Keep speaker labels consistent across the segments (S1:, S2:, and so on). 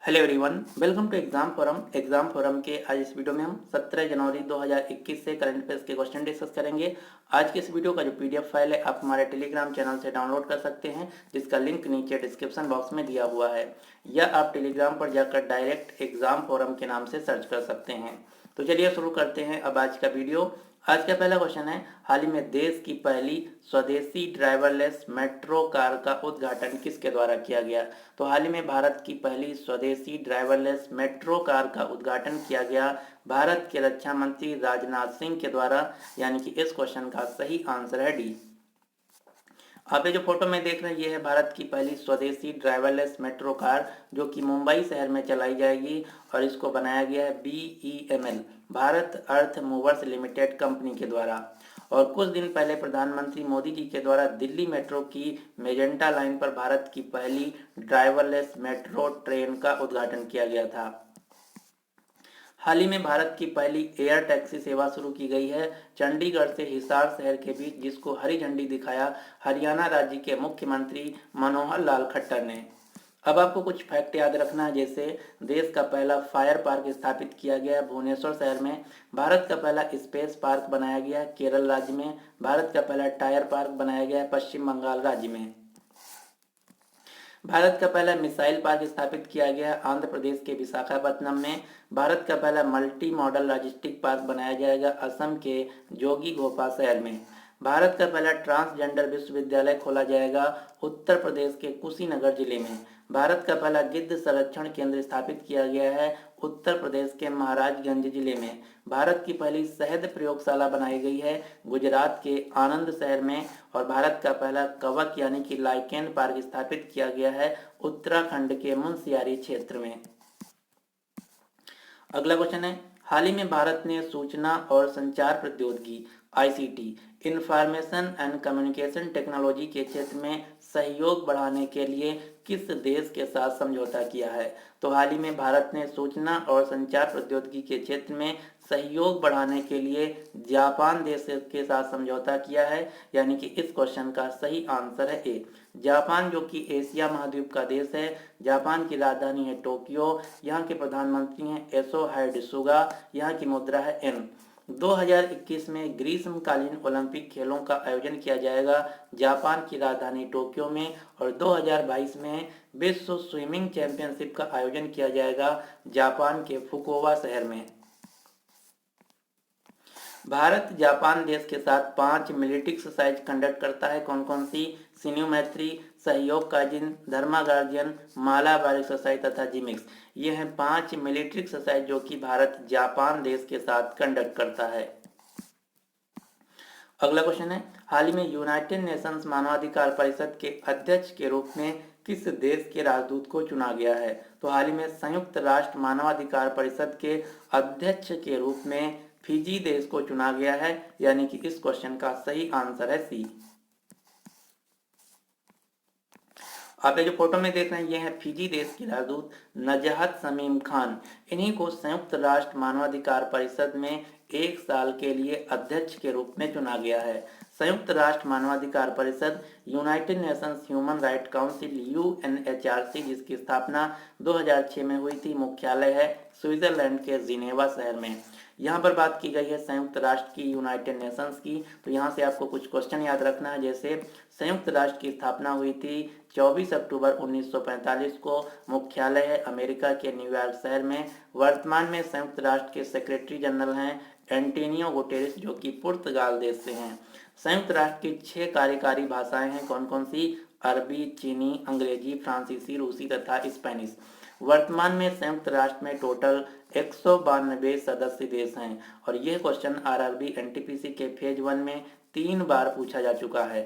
S1: Hello everyone, welcome to exam forum के आज इस वीडियो में हम 17 जनवरी 2021 से करंट अफेयर्स के क्वेश्चन डिस्कस करेंगे। आज के इस वीडियो का जो पीडीएफ फाइल है आप हमारे टेलीग्राम चैनल से डाउनलोड कर सकते हैं, जिसका लिंक नीचे डिस्क्रिप्शन बॉक्स में दिया हुआ है, या आप टेलीग्राम पर जाकर डायरेक्ट एग्जाम फोरम के नाम से सर्च कर सकते हैं। तो चलिए शुरू करते हैं अब आज का वीडियो। आज का पहला क्वेश्चन है, हाल ही में देश की पहली स्वदेशी ड्राइवरलेस मेट्रो कार का उद्घाटन किसके द्वारा किया गया? तो हाल ही में भारत की पहली स्वदेशी ड्राइवरलेस मेट्रो कार का उद्घाटन किया गया भारत के रक्षा मंत्री राजनाथ सिंह के द्वारा, यानी कि इस क्वेश्चन का सही आंसर है डी। आप ये जो फोटो में देख रहे हैं ये है भारत की पहली स्वदेशी ड्राइवरलेस मेट्रो कार, जो कि मुंबई शहर में चलाई जाएगी और इसको बनाया गया है BEML भारत अर्थ मूवर्स लिमिटेड कंपनी के द्वारा। और कुछ दिन पहले प्रधानमंत्री मोदी जी के द्वारा दिल्ली मेट्रो की मेजेंटा लाइन पर भारत की पहली ड्राइवरलेस मेट्रो ट्रेन का उद्घाटन किया गया था। हाल ही में भारत की पहली एयर टैक्सी सेवा शुरू की गई है चंडीगढ़ से हिसार शहर के बीच, जिसको हरी झंडी दिखाया हरियाणा राज्य के मुख्यमंत्री मनोहर लाल खट्टर ने। अब आपको कुछ फैक्ट याद रखना है, जैसे देश का पहला फायर पार्क स्थापित किया गया है भुवनेश्वर शहर में, भारत का पहला स्पेस पार्क बनाया गया है केरल राज्य में, भारत का पहला टायर पार्क बनाया गया है पश्चिम बंगाल राज्य में, भारत का पहला मिसाइल पार्क स्थापित किया गया है आंध्र प्रदेश के विशाखापत्तनम में, भारत का पहला मल्टी मॉडल लॉजिस्टिक पार्क बनाया जाएगा असम के जोगी घोपा शहर में, भारत का पहला ट्रांसजेंडर विश्वविद्यालय खोला जाएगा उत्तर प्रदेश के कुशीनगर जिले में, भारत का पहला गिद्ध संरक्षण केंद्र स्थापित किया गया है उत्तर प्रदेश के महाराजगंज जिले में, भारत की पहली शहद प्रयोगशाला बनाई गई है गुजरात के आनंद शहर में, और भारत का पहला कवक यानी कि लाइकेन पार्क स्थापित किया गया है उत्तराखंड के मुनस्यारी क्षेत्र में। अगला क्वेश्चन है, हाल ही में भारत ने सूचना और संचार प्रौद्योगिकी ICT information and communication technology के क्षेत्र में सहयोग बढ़ाने के लिए किस देश के साथ समझौता किया है? तो हाल ही में भारत ने सूचना और संचार प्रौद्योगिकी के क्षेत्र में सहयोग बढ़ाने के लिए जापान देश के साथ समझौता किया है, यानी कि इस क्वेश्चन का सही आंसर है ए। जापान जो कि एशिया महाद्वीप का देश है, जापान की राजधानी है टोक्यो, यहाँ के प्रधानमंत्री हैं एसो हाइडसुगा, यहाँ की मुद्रा है एन। 2021 में ग्रीष्मकालीन ओलंपिक खेलों का आयोजन किया जाएगा जापान की राजधानी टोक्यो में, और 2022 में विश्व स्विमिंग चैंपियनशिप का आयोजन किया जाएगा जापान के फुकुओका शहर में। भारत जापान देश के साथ 5 मिलिट्री एक्सरसाइज कंडक्ट करता है, कौन कौन सी? सिन्यू मैत्री, सहयोग काजिन, धर्मा गार्जियन, मालाबार एक्सरसाइज तथा जिमिक्स। ये हैं 5 मिलिट्री एक्सरसाइज जो कि भारत जापान देश के साथ कंडक्ट करता है। अगला क्वेश्चन है, हाल ही में यूनाइटेड नेशंस मानवाधिकार परिषद के अध्यक्ष के रूप में किस देश के राजदूत को चुना गया है? तो हाल ही में संयुक्त राष्ट्र मानवाधिकार परिषद के अध्यक्ष के रूप में फिजी देश को चुना गया है, यानी कि इस क्वेश्चन का सही आंसर है सी। आप ये जो फोटो में देख रहे हैं ये है फिजी देश की राजदूत नजहत शमीम खान। इन्हीं को संयुक्त राष्ट्र मानवाधिकार परिषद में 1 साल के लिए अध्यक्ष के रूप में चुना गया है। संयुक्त राष्ट्र मानवाधिकार परिषद United Nations human right council UNHRC, जिसकी स्थापना 2006 में हुई थी, मुख्यालय है स्विट्जरलैंड के जिनेवा शहर में। यहाँ पर बात की गई है संयुक्त राष्ट्र की, यूनाइटेड नेशंस की, तो यहाँ से आपको कुछ क्वेश्चन याद रखना है, जैसे संयुक्त राष्ट्र की स्थापना हुई थी 24 अक्टूबर 1945 को, मुख्यालय है अमेरिका के न्यूयॉर्क शहर में, वर्तमान में संयुक्त राष्ट्र के सेक्रेटरी जनरल हैं एंटोनियो गुटेरेस जो कि पुर्तगाल देश से हैं। संयुक्त राष्ट्र की 6 कार्यकारी भाषाएं हैं, कौन कौन सी? अरबी, चीनी, अंग्रेजी, फ्रांसीसी, रूसी तथा स्पेनिश। वर्तमान में संयुक्त राष्ट्र में टोटल 192 सदस्य देश हैं, और यह क्वेश्चन RRB NTPC के फेज 1 में 3 बार पूछा जा चुका है।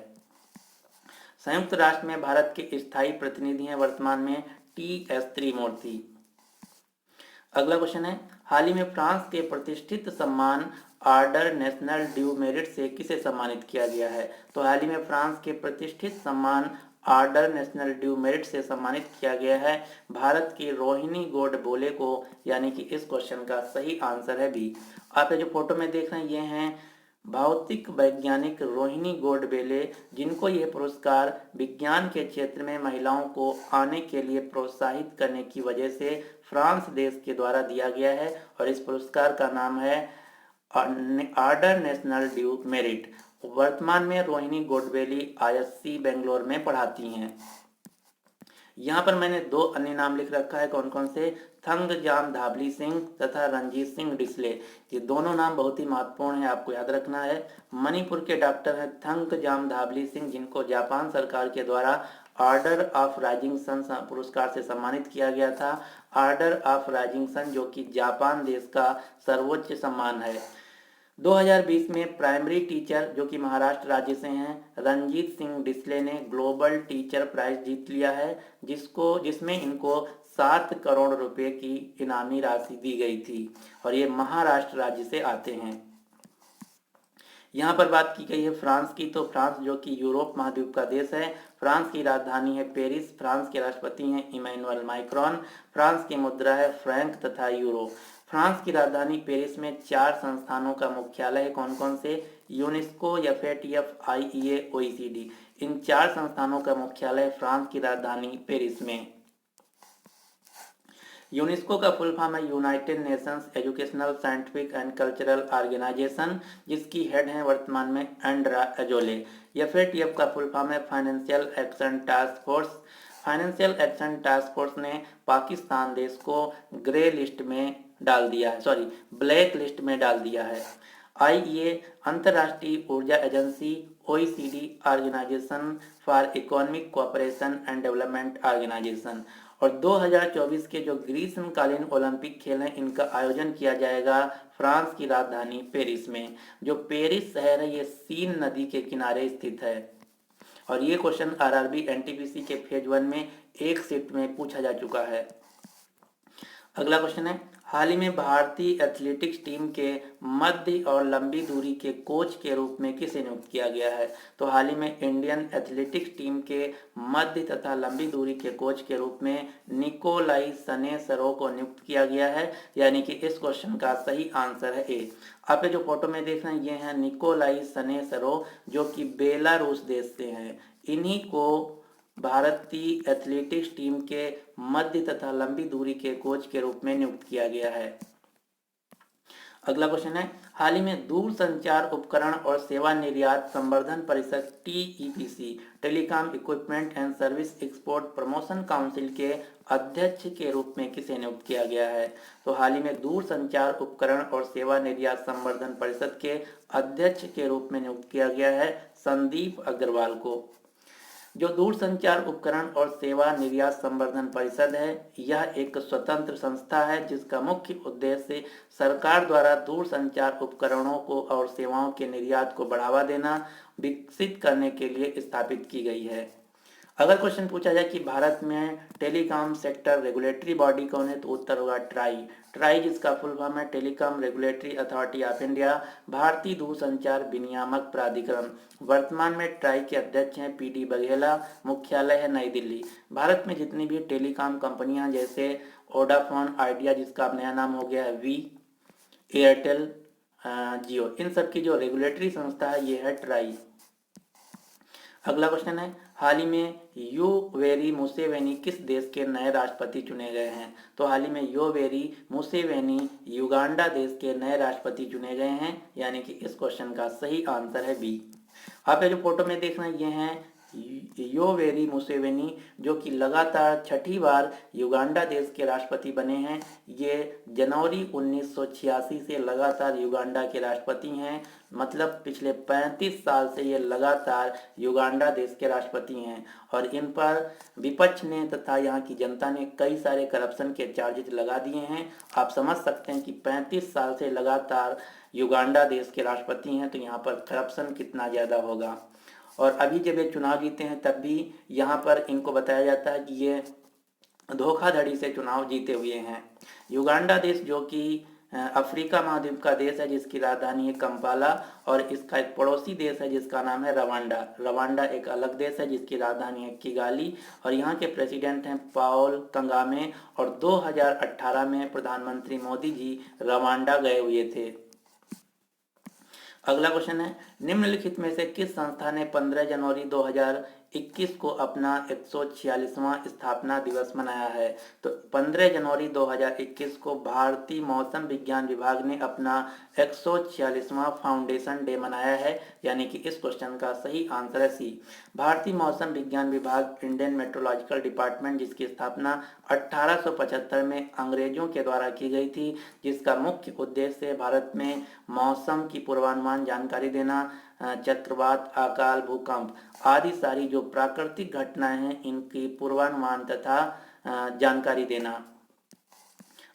S1: संयुक्त राष्ट्र में भारत के स्थायी प्रतिनिधि हैं वर्तमान में TS त्रिमूर्ति। अगला क्वेश्चन है, हाल ही में फ्रांस के प्रतिष्ठित सम्मान ऑर्डर नेशनल ड्यू मेरिट से किसे सम्मानित किया गया है? तो हाल ही में फ्रांस के प्रतिष्ठित सम्मान ऑर्डर नेशनल ड्यू मेरिट से सम्मानित किया गया है भारत की रोहिणी गोडबोले को, यानी कि इस क्वेश्चन का सही आंसर है बी। आप ये जो फोटो में देख रहे हैं ये हैं भौतिक वैज्ञानिक रोहिणी गोडबोले, जिनको यह पुरस्कार विज्ञान के क्षेत्र में महिलाओं को आने के लिए प्रोत्साहित करने की वजह से फ्रांस देश के द्वारा दिया गया है और इस पुरस्कार का नाम है ऑर्डर नेशनल ड्यू मेरिट। वर्तमान में रोहिणी गोडबोले आईएससी बेंगलोर में पढ़ाती हैं। यहाँ पर मैंने दो अन्य नाम लिख रखा है, कौन कौन से, थंगजाम धाबली सिंह तथा रंजीत सिंह डिसले। ये दोनों नाम बहुत ही महत्वपूर्ण है, आपको याद रखना है। मणिपुर के डॉक्टर हैं थंगजाम धाबली सिंह, जिनको जापान सरकार के द्वारा ऑर्डर ऑफ राइजिंग सन पुरस्कार से सम्मानित किया गया था। ऑर्डर ऑफ राइजिंग सन जो कि जापान देश का सर्वोच्च सम्मान है। 2020 में प्राइमरी टीचर जो कि महाराष्ट्र राज्य से हैं रंजीत सिंह डिसले ने ग्लोबल टीचर प्राइज जीत लिया है, जिसमें इनको 7 करोड़ रुपए की इनामी राशि दी गई थी और ये महाराष्ट्र राज्य से आते हैं। यहाँ पर बात की गई है फ्रांस की, तो फ्रांस जो कि यूरोप महाद्वीप का देश है। फ्रांस की राजधानी है पेरिस। फ्रांस के राष्ट्रपति हैं इमैनुअल मैक्रोन। फ्रांस की मुद्रा है फ्रैंक तथा यूरो। फ्रांस की राजधानी पेरिस में 4 संस्थानों का मुख्यालय है, कौन कौन से, यूनेस्को, एफएटीएफ, आईईए, ओईसीडी। इन 4 संस्थानों का मुख्यालय फ्रांस की राजधानी पेरिस में। यूनेस्को का फुल फॉर्म है United Nations Educational Scientific and Cultural Organisation, जिसकी हेड हैं वर्तमान में एंड्रा एजोले। एफएटीएफ का फुल फॉर्म है Financial Action Task Force. Financial Action Task Force ने पाकिस्तान देश को ग्रे लिस्ट में डाल दिया है, ब्लैक लिस्ट में डाल दिया है। आईईए अंतर्राष्ट्रीय ऊर्जा agency, OECD Organisation for Economic Cooperation and Development organisation. और 2024 के जो ग्रीष्मकालीन ओलंपिक खेल हैं इनका आयोजन किया जाएगा फ्रांस की राजधानी पेरिस में। जो पेरिस शहर है ये सीन नदी के किनारे स्थित है और ये क्वेश्चन आरआरबी एनटीपीसी के फेज 1 में एक शिफ्ट में पूछा जा चुका है। अगला क्वेश्चन है, हाल ही में भारतीय एथलेटिक्स टीम के मध्य और लंबी दूरी के कोच के रूप में किसे नियुक्त किया गया है। तो हाल ही में इंडियन एथलेटिक्स टीम के मध्य तथा लंबी दूरी के कोच के रूप में निकोलाई सने सरो को नियुक्त किया गया है, यानी कि इस क्वेश्चन का सही आंसर है ए। आप जो फोटो में देख रहे हैं ये हैं निकोलाई सने सरो, जो कि बेलारूस देश से हैं। इन्हीं को भारतीय एथलेटिक्स टीम के मध्य तथा लंबी दूरी के कोच के रूप में नियुक्त किया गया है। अगला क्वेश्चन है, हाल ही में दूरसंचार उपकरण और सेवा निर्यात संवर्धन परिषद TEPC telecom equipment and service export promotion council के अध्यक्ष के रूप में किसे नियुक्त किया गया है। तो हाल ही में दूरसंचार उपकरण और सेवा निर्यात संवर्धन परिषद के अध्यक्ष के रूप में नियुक्त किया गया है संदीप अग्रवाल को। जो दूरसंचार उपकरण और सेवा निर्यात संवर्धन परिषद है यह एक स्वतंत्र संस्था है जिसका मुख्य उद्देश्य सरकार द्वारा दूरसंचार उपकरणों को और सेवाओं के निर्यात को बढ़ावा देना, विकसित करने के लिए स्थापित की गई है। अगर क्वेश्चन पूछा जाए कि भारत में टेलीकॉम सेक्टर रेगुलेटरी बॉडी कौन है, तो उत्तर होगा ट्राई, जिसका फुल फॉर्म है telecom regulatory authority of India, भारतीय दूरसंचार विनियामक प्राधिकरण। वर्तमान में ट्राई के अध्यक्ष हैं पीडी बघेला, मुख्यालय है नई दिल्ली। भारत में जितनी भी टेलीकॉम कंपनियां जैसे वोडाफोन, आइडिया जिसका अब नया नाम हो गया है वी, एयरटेल, जियो, इन सब की जो रेगुलेटरी संस्था है ये है ट्राई। अगला क्वेश्चन है, हाल ही में योवेरी मुसेवेनी किस देश के नए राष्ट्रपति चुने गए हैं। तो हाल ही में योवेरी मुसेवेनी युगांडा देश के नए राष्ट्रपति चुने गए हैं, यानी कि इस क्वेश्चन का सही आंसर है बी। आप जो फोटो में देख रहे हैं ये हैं योवेरी मुसेवेनी, जो कि लगातार 6ठी बार युगांडा देश के राष्ट्रपति बने हैं। ये जनवरी 1986 से लगातार युगांडा के राष्ट्रपति हैं, मतलब पिछले 35 साल से ये लगातार युगांडा देश के राष्ट्रपति हैं। और इन पर विपक्ष ने तथा यहाँ की जनता ने कई सारे करप्शन के चार्जेस लगा दिए हैं। आप समझ सकते हैं कि 35 साल से लगातार युगांडा देश के राष्ट्रपति हैं, तो यहाँ पर करप्शन कितना ज़्यादा होगा। और अभी जब ये चुनाव जीते हैं तब भी यहाँ पर इनको बताया जाता है कि ये धोखाधड़ी से चुनाव जीते हुए हैं। युगांडा देश जो कि अफ्रीका महाद्वीप का देश है, जिसकी राजधानी है कंपाला, और इसका एक पड़ोसी देश है जिसका नाम है रवांडा। रवांडा एक अलग देश है जिसकी राजधानी है किगाली, और यहाँ के प्रेसिडेंट हैं पॉल कगामे। और 2018 में प्रधानमंत्री मोदी जी रवांडा गए हुए थे। अगला क्वेश्चन है, निम्नलिखित में से किस संस्था ने 15 जनवरी 2021 को अपना 146वां स्थापना दिवस मनाया है? तो 15 जनवरी 2021 को भारतीय मौसम विज्ञान विभाग ने अपना 146वां फाउंडेशन डे मनाया है, यानी कि इस क्वेश्चन का सही आंसर है सी। भारतीय मौसम विज्ञान विभाग, इंडियन मेट्रोलॉजिकल डिपार्टमेंट, जिसकी स्थापना 1875 में अंग्रेजों के द्वारा की गई थी, जिसका मुख्य उद्देश्य भारत में मौसम की पूर्वानुमान जानकारी देना, चक्रवात, अकाल, भूकंप आदि सारी जो प्राकृतिक घटनाएं हैं इनकी पूर्वानुमान तथा जानकारी देना।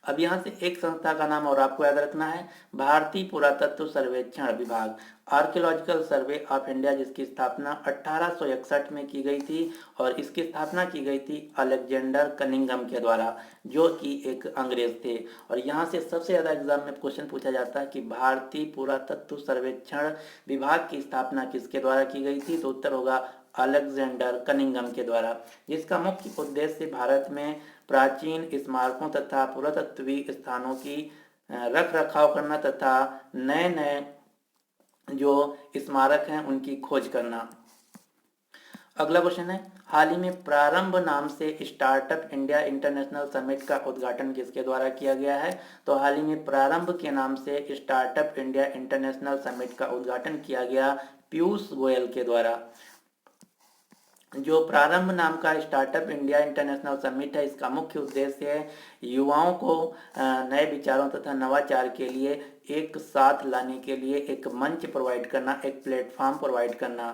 S1: अब यहाँ से एक संस्था का नाम और आपको याद रखना है, भारतीय पुरातत्व सर्वेक्षण विभाग, आर्कियोलॉजिकल सर्वे ऑफ इंडिया, जिसकी स्थापना 1861 में की गई थी और इसकी स्थापना की गई थी अलेक्जेंडर कनिंघम के द्वारा, जो कि एक अंग्रेज थे। और यहाँ से सबसे ज़्यादा एग्जाम में क्वेश्चन पूछा जाता है कि भारतीय पुरातत्व सर्वेक्षण विभाग की स्थापना किसके द्वारा की गई थी? तो उत्तर होगा अलेक्जेंडर कनिंघम के द्वारा, जिसका मुख्य उद्देश्य भारत में प्राचीन स्मारकों तथा पुरातत्वीय स्थानों की रख रखाव करना तथा नए नए जो स्मारक हैं उनकी खोज करना। अगला क्वेश्चन है, हाल ही में प्रारंभ नाम से स्टार्टअप इंडिया इंटरनेशनल समिट का उद्घाटन किसके द्वारा किया गया है? तो हाल ही में प्रारंभ के नाम से स्टार्टअप इंडिया इंटरनेशनल समिट का उद्घाटन किया गया पीयूष गोयल के द्वारा। जो प्रारंभ नाम का स्टार्टअप इंडिया इंटरनेशनल समिट है, इसका मुख्य उद्देश्य है युवाओं को नए विचारों तथा नवाचार के लिए एक साथ लाने के लिए एक मंच प्रोवाइड करना, एक प्लेटफॉर्म प्रोवाइड करना।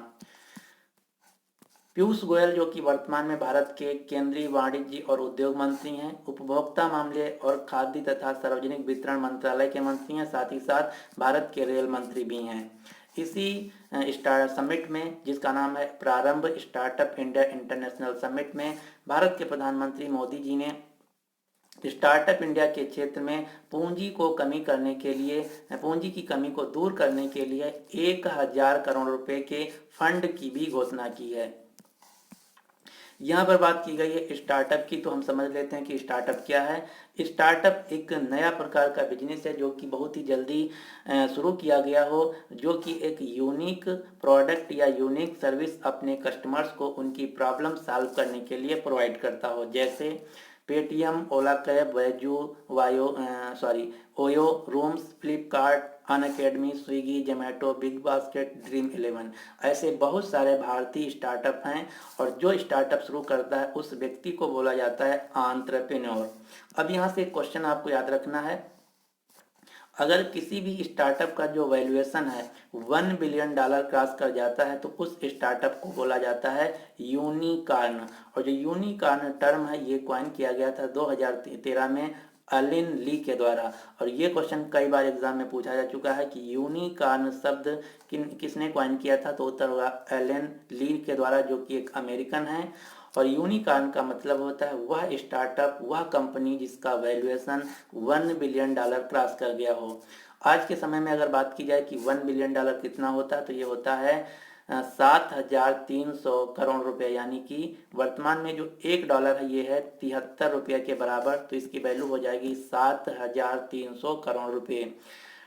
S1: पीयूष गोयल, जो कि वर्तमान में भारत के केंद्रीय वाणिज्य और उद्योग मंत्री हैं, उपभोक्ता मामले और खाद्य तथा सार्वजनिक वितरण मंत्रालय के मंत्री हैं, साथ ही साथ भारत के रेल मंत्री भी हैं। इसी समिट में, जिसका नाम है प्रारंभ स्टार्टअप इंडिया इंटरनेशनल समिट में, भारत के प्रधानमंत्री मोदी जी ने स्टार्टअप इंडिया के क्षेत्र में पूंजी की कमी को दूर करने के लिए 1000 करोड़ रुपए के फंड की भी घोषणा की है। यहाँ पर बात की गई है स्टार्टअप की, तो हम समझ लेते हैं कि स्टार्टअप क्या है। स्टार्टअप एक नया प्रकार का बिजनेस है जो कि बहुत ही जल्दी शुरू किया गया हो, जो कि एक यूनिक प्रोडक्ट या यूनिक सर्विस अपने कस्टमर्स को उनकी प्रॉब्लम सॉल्व करने के लिए प्रोवाइड करता हो, जैसे Paytm, Ola cab, Byju, OYO, rooms, Flipkart, Unacademy, Swiggy, Zomato, Big Basket, Dream 11। ऐसे बहुत सारे भारतीय स्टार्टअप हैं और जो स्टार्टअप शुरू करता है उस व्यक्ति को बोला जाता है एंटरप्रेन्योर। अब यहाँ से क्वेश्चन आपको याद रखना है, अगर किसी भी स्टार्टअप का जो वैल्यूएशन है $1 बिलियन क्रॉस कर जाता है तो उस स्टार्टअप को बोला जाता है यूनिकॉर्न। और जो यूनिकॉर्न टर्म है ये कॉइन किया गया था 2013 में एलन ली के द्वारा। और ये क्वेश्चन कई बार एग्जाम में पूछा जा चुका है कि यूनिकॉर्न शब्द किसने कॉइन किया था? तो उत्तर होगा एलन ली के द्वारा, जो कि एक अमेरिकन है। और यूनिकॉर्न का मतलब होता है वह स्टार्टअप, वह कंपनी जिसका वैल्यूएशन $1 बिलियन क्रॉस कर गया हो। आज के समय में अगर बात की जाए कि $1 बिलियन कितना होता है, तो ये होता है 7,300 करोड़ रुपए, यानी कि वर्तमान में जो $1 है ये है 73 रुपये के बराबर, तो इसकी वैल्यू हो जाएगी 7,300 करोड़ रुपए।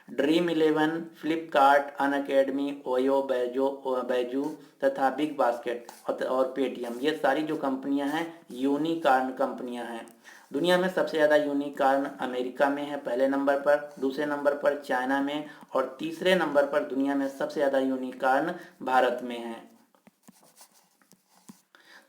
S1: Dream 11, Flipkart, Unacademy, OYO, Baiju तथा बिग बास्केट और पेटीएम, ये सारी जो कंपनियां हैं यूनिकॉर्न कंपनियां हैं। दुनिया में सबसे ज़्यादा यूनिकॉर्न अमेरिका में है पहले नंबर पर, दूसरे नंबर पर चाइना में और तीसरे नंबर पर दुनिया में सबसे ज़्यादा यूनिकॉर्न भारत में है।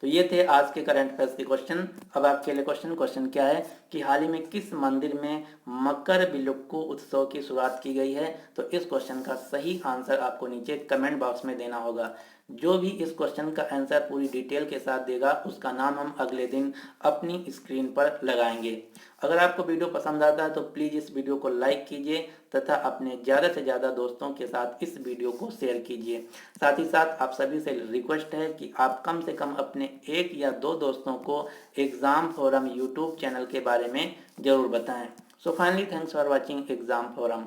S1: तो ये थे आज के करंट अफेयर्स के क्वेश्चन। अब आपके लिए क्वेश्चन क्या है कि हाल ही में किस मंदिर में मकर बिलुक्कू उत्सव की शुरुआत की गई है? तो इस क्वेश्चन का सही आंसर आपको नीचे कमेंट बॉक्स में देना होगा। जो भी इस क्वेश्चन का आंसर पूरी डिटेल के साथ देगा उसका नाम हम अगले दिन अपनी स्क्रीन पर लगाएंगे। अगर आपको वीडियो पसंद आता है तो प्लीज़ इस वीडियो को लाइक कीजिए तथा अपने ज़्यादा से ज़्यादा दोस्तों के साथ इस वीडियो को शेयर कीजिए। साथ ही साथ आप सभी से रिक्वेस्ट है कि आप कम से कम अपने 1 या 2 दोस्तों को एग्ज़ाम फोरम यूट्यूब चैनल के बारे में ज़रूर बताएं। So finally thanks for watching exam forum.